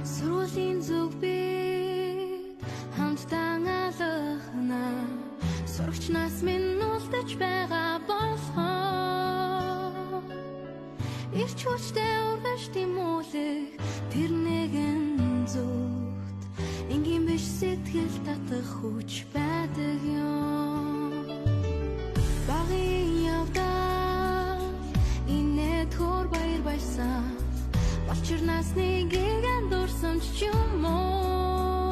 Surulin зүг би хамтдаа алхана сурагч нас минь үлдэж байгаа болохоор ирч хүчтэй ургаш тимүүлэх тэр нэгэн зүгт энгийн биш сэтгэл татах хүч байдаг юм багын явдал инээ төр баяр баясаа Бачир насны гигэн дурсамж юм уу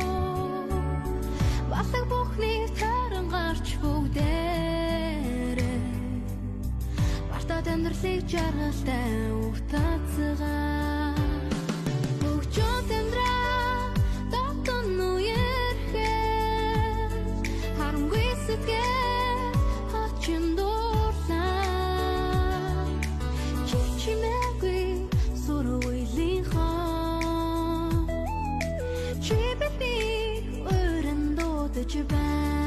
Батлаг бүхний таран гарч бүгдээрээ Бартад амьдралыг жаргалтай утацгаа Бүгжүүд амьдраа дотон үерхээ Харамгүй сэтгэл хачин дуурлаа Чичимээгүй суруулийн хон Чи бидний өрөн дуудаж байна